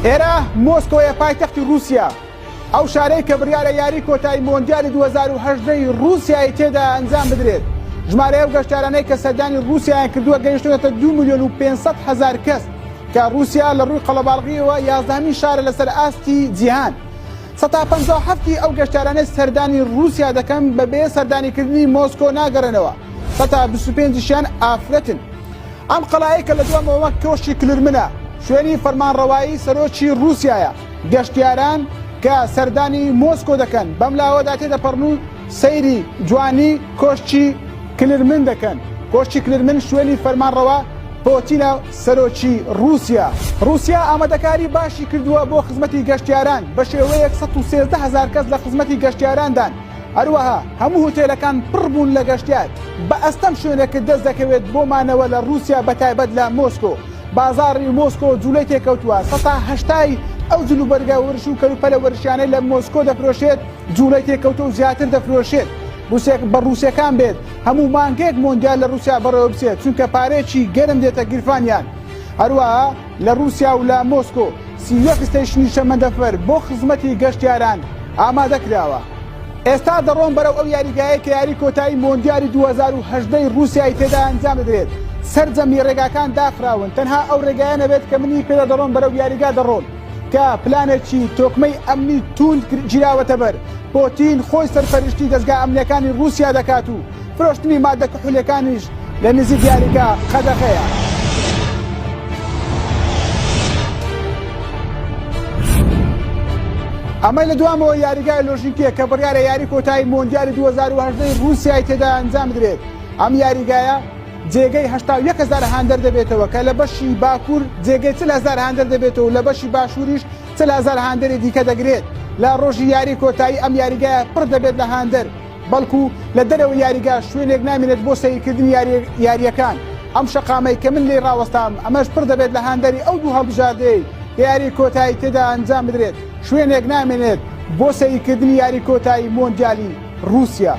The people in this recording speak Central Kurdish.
ئێرە مۆسکۆیە پایتەختی رووسیا ئەو شارەی کە بڕیارە یاری کۆتایی مۆندیالی 2018 رووسیای تێدا ئەنجام بدرێت. ژمارەیە و گەشتیارانەی کە سەردانی رووسیایان کردووە گەیشتوێتە 2,500,000 کەس کە رووسیا لە ڕووی قەڵەباڵغیەوە 11مین شارە لەسەر ئاستی جیهان. 157 ئەو گەشتیارانەی سەردانی رووسیا دەکەن بەبێ سەردانیکردنی مۆسکۆ ناگەڕێنەوە. 125 ئافرەتن. ئەم قەڵایە کە لە دوامەوە کۆشی کلرمنە شوێنی فەرمانڕەوایی سەرۆکی رووسیایە. گەشتیاران کە سەردانی مۆسکۆ دەکەن بەم لاوەدا تێدەپەڕن و سەیری جوانی کۆشتی کلرمن دەکەن. کۆشتی کلرمن شوێنی فەرمانڕەوا پۆتینە سەرۆکی رووسیا. رووسیا ئامادەکاری باشی کردووە بۆ خزمەتی گەشتیاران بە شێوەیەک 113,000 کەس لە خزمەتی گەشتیاراندان. هەروەها هەموو هۆتێلەکان پڕ بوون لە گەشتیار. بە ئەستەم شوێنێکە دەست دەکەوێت بۆ مانەوە لە رووسیا بەتایبەت لە مۆسکۆ. بازاڕی مۆسکۆ جوولەی تێکەوتووە. 180 ئەو جلوبەرگە ورش و کەلوپەلە وەرشیانەی لە مۆسکۆ دەفرۆشێت جوولەی تێکەوتە و زیاتر دەفرۆشێت. بە رووسەکان بێت هەموو مانگێک مۆندیال لە رووسیا بەڕێوە بچێت چونکە پارێکی گەرم دێتە گیرفانیان. هەروەها لە رووسیا و لە مۆسکۆ 31 ستەیشنی شەمەندەفەر بۆ خزمەتی گەشتیاران ئامادەکراوە. ئێستا دەڕۆن بەرەو ئەو یاریگایە کە یاری کۆتایی مۆندیالی 2018 رووسیای تێدا ئەنجام بدرێت. سەرجەمی ڕێگاکان داخراون تەنها ئەو ڕێگایە نەبێت کە منی پێدا دەڕۆن بەرەو یاریگا دەڕۆن کە پلانێکی تۆکمەی ئەمنی توند گیراوەتە بەر. پۆتین خۆی سەرپەرشتی دەستگا ئەمنیەکانی رووسیا دەکات و فرۆشتنی مادە کحولەکانیش لە نزیک یاریگا قەدەغەیە. ئەمەی لە دوامەوە یاریگای لۆژیکیە کە بڕیارە یاری کۆتایی مۆندیالی 2018 رووسیای تێدا ئەنجام بدرێت. ئەم یاریگایە جێگەی 81,000 هاندەر دەبێتەوە کە لە بەشی باکوور جێگەی 40,000 هاندەر دەبێتەوە لە بەشی باشووریش 40,000 هاندەری دیکە دەگرێت. لە ڕۆژی یاری کۆتایی ئەم یاریگایە پڕ دەبێت لە هاندەر بەڵکو لە دەرەوە یاریگا شوێنێک نامێنێت بۆ سەیرکردنی یاریەکان. ئەم شەقامەی کە من لێ ڕاوەستام ئەمەش پڕ دەبێت لە هاندەری ئەو دوو هەڵبژاردەی یاری کۆتایی تێدا ئەنجام بدرێت. شوێنێک نامێنێت بۆ سەیرکردنی یاری کۆتایی مۆندیالی رووسیا.